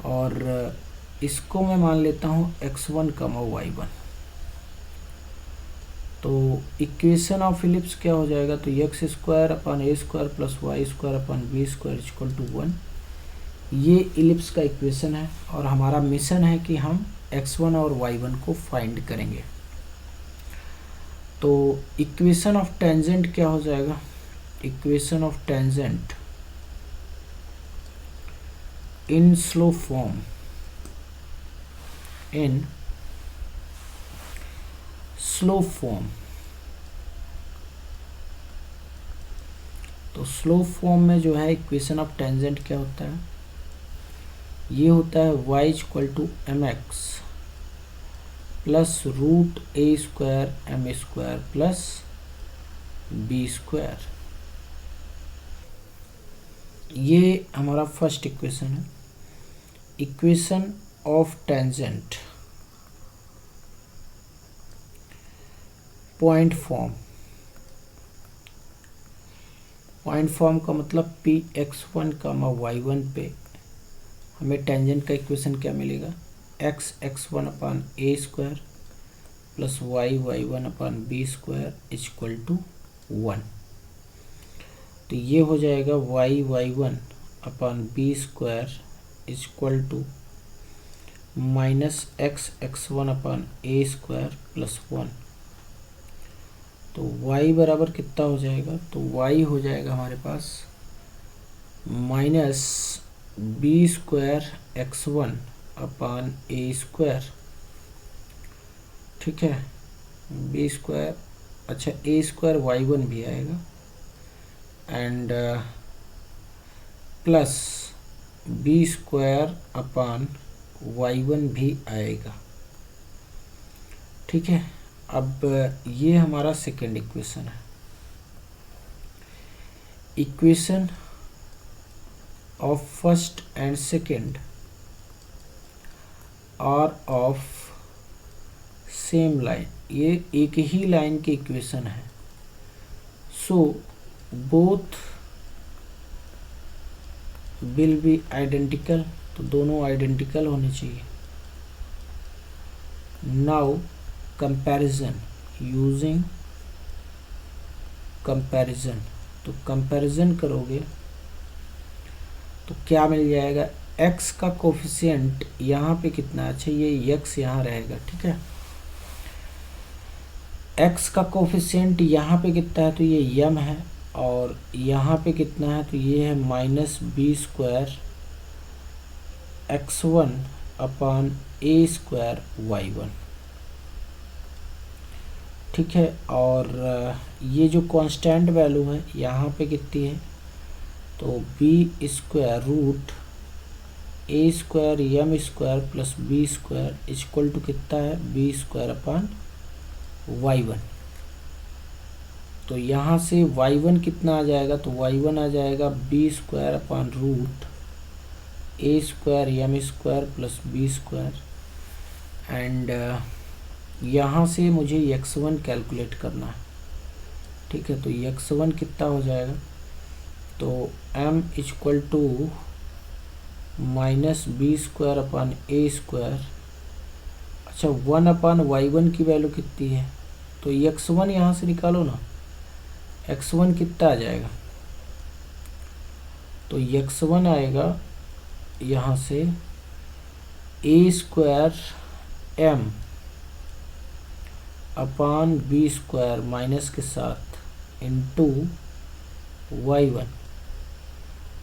और इसको मैं मान लेता हूँ x1 कमा y1। तो इक्वेशन ऑफ इलिप्स क्या हो जाएगा, तो x square upon A square plus Y square upon B square equal to 1। ये इलिप्स का इक्वेशन है, और हमारा मिशन है कि हम x1 और y1 को फाइंड करेंगे। तो इक्वेशन ऑफ टेंजेंट क्या हो जाएगा, equation of tangent in slow form, in slow form. तो स्लो फॉर्म में जो है इक्वेशन ऑफ टेंजेंट क्या होता है, ये होता है y equal to m x plus root a square m square plus b square. ये हमारा फर्स्ट इक्वेशन है। Equation of tangent point form, point form का मतलब p x one comma y one पे हमें टेंजेंट का इक्वेशन क्या मिलेगा, x x one upon A square plus y y one upon B square equal to 1। तो ये हो जाएगा y y one upon B square equal to minus x x one upon A square plus 1। तो y बराबर कितना हो जाएगा, तो y हो जाएगा हमारे पास minus b square x one upon ए स्क्वायर, ठीक है, बी स्क्वायर, अच्छा ए स्क्वायर वाई वन भी आएगा and plus b square upon y one भी आएगा, ठीक है। अब ये हमारा सेकेंड इक्वेशन है। Equation of first and second are of same line, ये एक ही लाइन की इक्वेशन है। So both will be identical, तो दोनों आइडेंटिकल होने चाहिए। नाउ कंपैरिजन, यूजिंग कंपैरिजन, तो कंपैरिजन करोगे तो क्या मिल जाएगा, x का कोफिशिएंट यहाँ पे कितना, अच्छा ये x यहाँ रहेगा, ठीक है, x का कोफिशिएंट यहाँ पे कितना है, तो ये m है, और यहाँ पे कितना है, तो ये है minus b square x one upon ए स्क्वायर वाई वन, ठीक है। और ये जो कांस्टेंट वैल्यू है यहाँ पे कितनी है, तो b square root a square m square plus b square equal to कितना है, b square upon y one. तो यहाँ से वाई वन कितना आ जाएगा, तो वाई वन आ जाएगा b square upon root a square m square plus b square and यहाँ से मुझे x1 कैलकुलेट करना है, ठीक है। तो x1 कितना हो जाएगा, तो m equal to minus b square upon A square, अच्छा 1 अपान वाई वन की वैल्यू कितनी है, तो x1 यहाँ से निकालो ना, x1 कितना आ जाएगा, तो x1 आएगा यहाँ से ए square m upon B square minus के साथ इंटू वाई वन।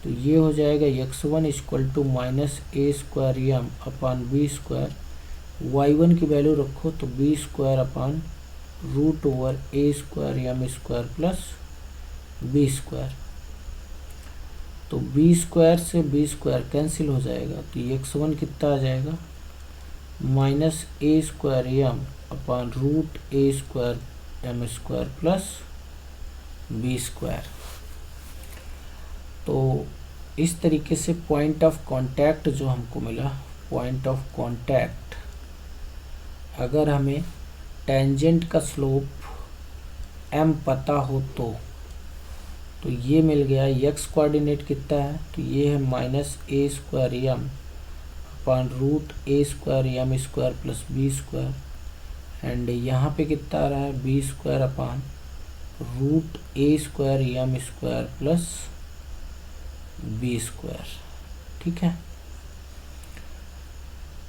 तो ये हो जाएगा x1 equal to minus a square m upon B square, y one की वैल्यू रखो तो b square upon root over a square m square plus b square. तो बी स्क्वायर से बी स्क्वायर कैंसिल हो जाएगा, तो x1 कितना आ जाएगा, minus a square m upon root a square m square plus b square. तो इस तरीके से पॉइंट ऑफ कांटेक्ट जो हमको मिला, पॉइंट ऑफ कांटेक्ट, अगर हमें टेंजेंट का स्लोप m पता हो तो ये मिल गया। x कोऑर्डिनेट कितना है, तो ये है minus a square m upon root a square m square plus b square and यहाँ पे कितना आ रहा है, b square upon root a square m square plus b square, ठीक है।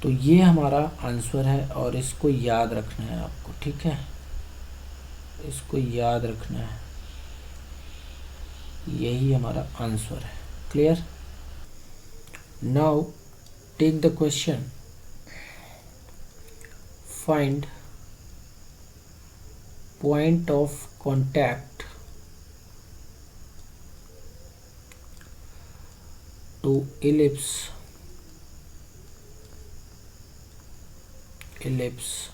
तो ये हमारा आंसर है और इसको याद रखना है आपको, ठीक है। इसको याद रखना है, यही हमारा आंसर है। Clear? Now take the question, find point of contact to ellipse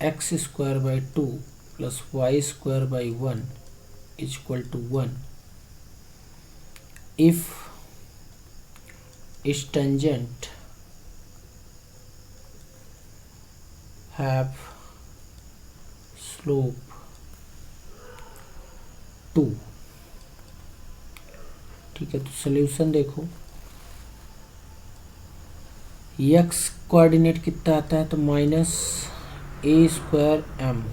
x square by 2 plus y square by 1 is equal to 1 if its tangent have slope 2। ठीक है, तो सॉल्यूशन देखो, x कोऑर्डिनेट कितना आता है, तो minus a square m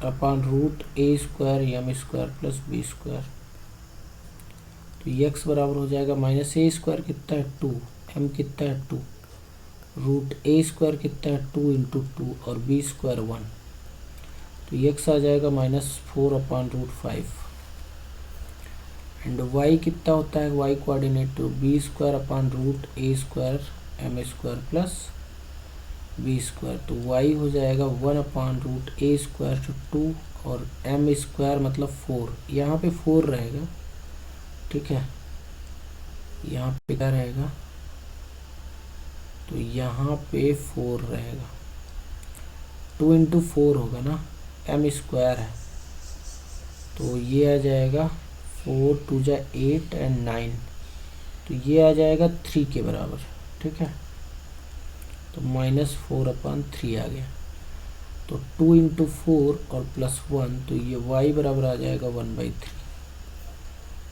upon root a square m square plus b square. तो x बराबर हो जाएगा माइनस ए स्क्वायर कितना है 2, m कितना है 2, रूट ए स्क्वायर कितना है 2 इंटू 2 और बी स्क्वायर 1। तो x आ जाएगा -4 अपॉन रूट 5 एंड y कितना होता है, y कोऑर्डिनेट तो b square upon root a square m square plus b square. तो y हो जाएगा 1 अपॉन रूट ए स्क्वायर तो 2 और एम स्क्वायर मतलब 4, यहाँ पे 4 रहेगा। ठीक है, यहाँ पे क्या रहेगा, तो यहाँ पे 4 रहेगा, 2 इंटू 4 होगा ना, एम स्क्वायर है तो ये आ जाएगा 4 2 जा 8 एंड 9, तो ये आ जाएगा 3 के बराबर। ठीक है, तो -4 अपॉन 3 आ गया, तो 2 इंटू 4 और प्लस 1, तो ये y बराबर आ जाएगा 1/3।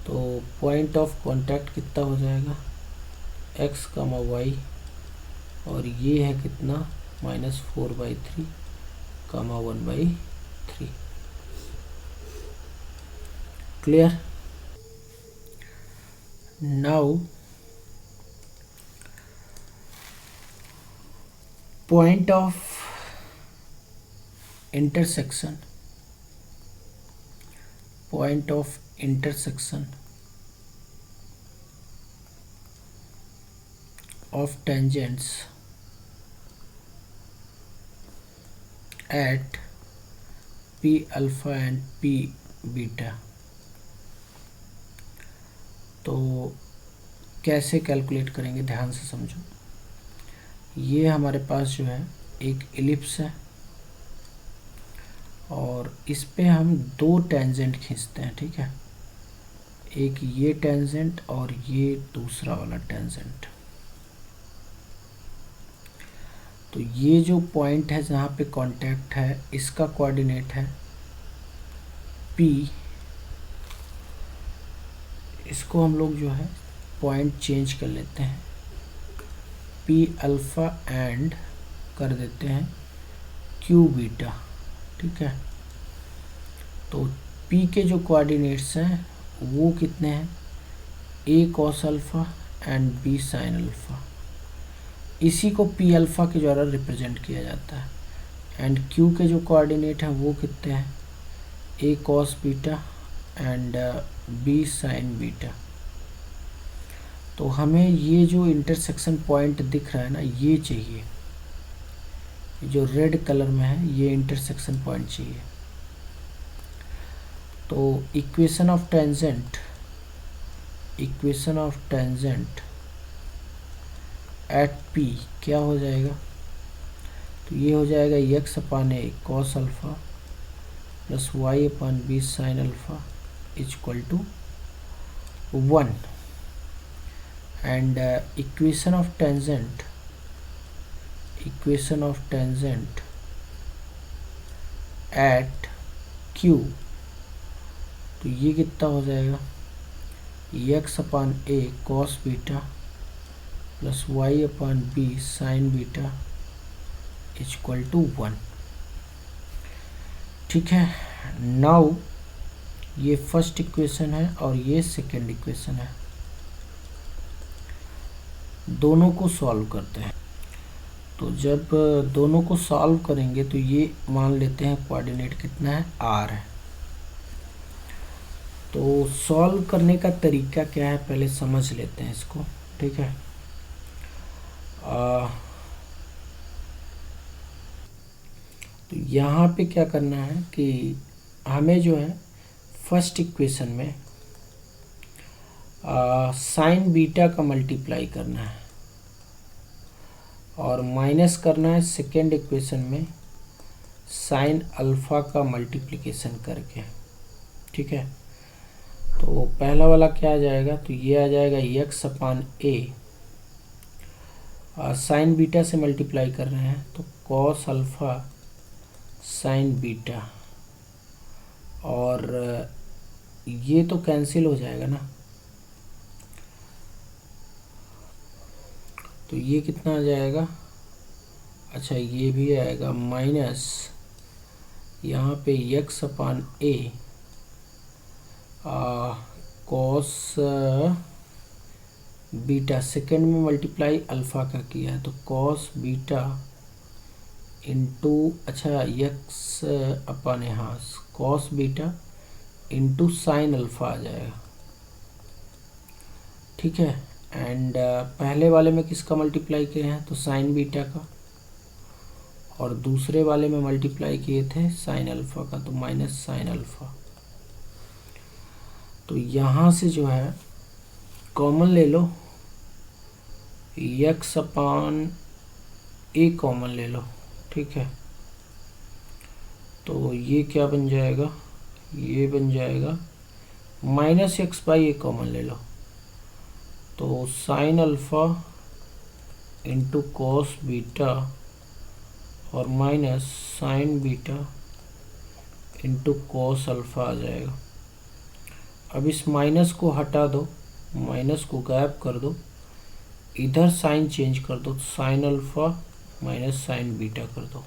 तो पॉइंट ऑफ कांटेक्ट कितना हो जाएगा, x, y और ये है कितना -4/3, 1/3। Clear? Now point of intersection of tangents at p alpha and p beta। तो कैसे कैलकुलेट करेंगे, ध्यान से समझो। ये हमारे पास जो है एक एलिप्स है और इस पे हम 2 टेंजेंट खींचते हैं। ठीक है, एक ये टेंजेंट और ये दूसरा वाला टेंजेंट। तो ये जो पॉइंट है जहाँ पे कांटेक्ट है, इसका कोऑर्डिनेट है P। इसको हम लोग जो है पॉइंट चेंज कर लेते हैं, P अल्फ़ा एंड कर देते हैं Q बीटा। ठीक है, तो P के जो कोऑर्डिनेट्स हैं वो कितने हैं, A cos alpha and B sine alpha. इसी को P अल्फ़ा के द्वारा रिप्रेजेंट किया जाता है। एंड Q के जो कोऑर्डिनेट हैं वो कितने हैं, A cos beta and B sine beta. तो हमें ये जो इंटरसेक्शन पॉइंट दिख रहा है ना, ये चाहिए, जो रेड कलर में है ये इंटरसेक्शन पॉइंट चाहिए। तो equation of tangent at P क्या हो जाएगा, तो ये हो जाएगा x upon a cos alpha plus y upon b sine alpha equal to 1। And equation of tangent at Q, तो ये कितना हो जाएगा, x upon a cos beta plus y upon b sine beta equal to 1। ठीक है, now ये first equation है और ये सेकंड इक्वेशन है, दोनों को सॉल्व करते हैं। तो जब दोनों को सॉल्व करेंगे तो ये मान लेते हैं कोऑर्डिनेट कितना है, r है। तो सॉल्व करने का तरीका क्या है पहले समझ लेते हैं इसको, ठीक है। तो यहाँ पे क्या करना है कि हमें जो है फर्स्ट इक्वेशन में साइन बीटा का मल्टीप्लाई करना है और माइनस करना है सेकेंड इक्वेशन में साइन अल्फ़ा का मल्टीप्लिकेशन करके, ठीक है। तो पहला वाला क्या आ जाएगा, तो ये आ जाएगा एक्स अपान ए, साइन बीटा से मल्टीप्लाई कर रहे हैं तो कॉस अल्फ़ा साइन बीटा, और ये तो कैंसिल हो जाएगा ना, तो ये कितना आ जाएगा, अच्छा ये भी आएगा माइनस यहाँ पे x upon a cos beta, second में मल्टीप्लाई अल्फ़ा का किया है तो कॉस बीटा इंटू, अच्छा एक्स अपान यहाँ cos beta into sine alpha आ जाएगा, ठीक है। एंड पहले वाले में किसका मल्टीप्लाई किए हैं, तो साइन बीटा का, और दूसरे वाले में मल्टीप्लाई किए थे साइन अल्फ़ा का, तो माइनस साइन अल्फ़ा। तो यहाँ से जो है कॉमन ले लो, एक्स अपान ए कॉमन ले लो, ठीक है। तो ये क्या बन जाएगा, ये बन जाएगा minus x by a common ले लो, तो sine alpha into cos beta और minus sine beta into cos alpha आ जाएगा। अब इस माइनस को हटा दो, माइनस को गायब कर दो, इधर साइन चेंज कर दो, sign alpha minus sine beta कर दो,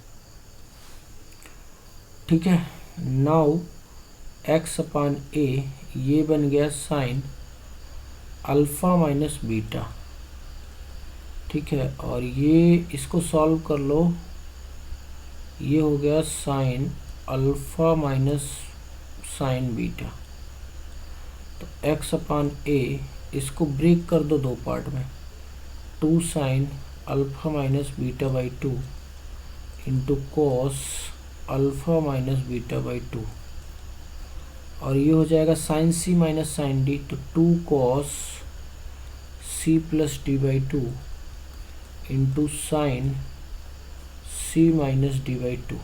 ठीक है। नाउ एक्स अपान ए ये बन गया साइन अल्फ़ा माइनस बीटा, ठीक है। और ये इसको सॉल्व कर लो, ये हो गया sine alpha minus sine beta. तो एक्स अपान ए इसको ब्रेक कर दो दो पार्ट में, 2 sine alpha minus beta by 2 into cos alpha minus beta by 2, और ये हो जाएगा sine c minus sine d, तो 2 cos c plus d by 2 into sine c minus d by 2,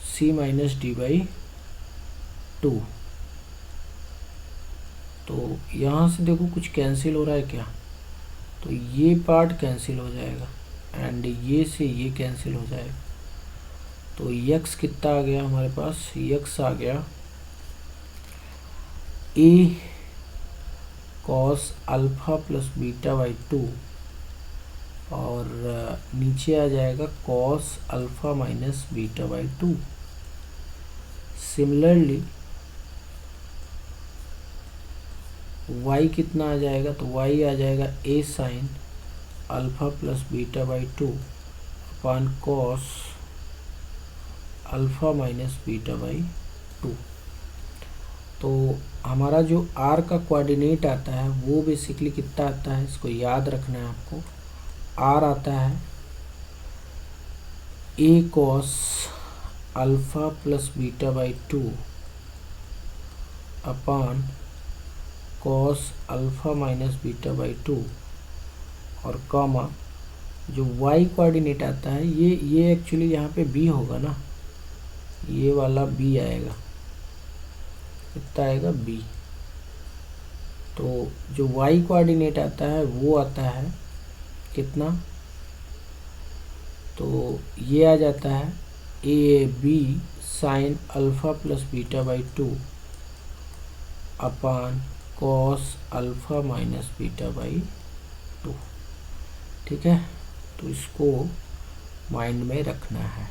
c minus d by 2। तो यहाँ से देखो कुछ कैंसिल हो रहा है क्या, तो ये पार्ट कैंसिल हो जाएगा एंड ये से ये कैंसिल हो जाएगा। तो यक्स कितना आ गया हमारे पास, यक्स आ गया a cos alpha plus beta by 2, और नीचे आ जाएगा cos alpha minus beta by 2। Similarly y कितना आ जाएगा, तो y आ जाएगा a sine alpha plus beta by 2 upon cos alpha minus beta by 2। तो हमारा जो r का कोऑर्डिनेट आता है वो बेसिकली कितना आता है, इसको याद रखना है आपको। r आता है a cos alpha plus beta by 2 upon cos alpha minus beta by 2, और कॉमा जो y कोऑर्डिनेट आता है ये एक्चुअली यहाँ पे b होगा ना, ये वाला b आएगा, कितना आएगा b। तो जो y कोऑर्डिनेट आता है वो आता है कितना, तो ये आ जाता है a b sine alpha plus beta by 2 upon cos alpha minus beta by 2, ठीक है। तो इसको माइंड में रखना है।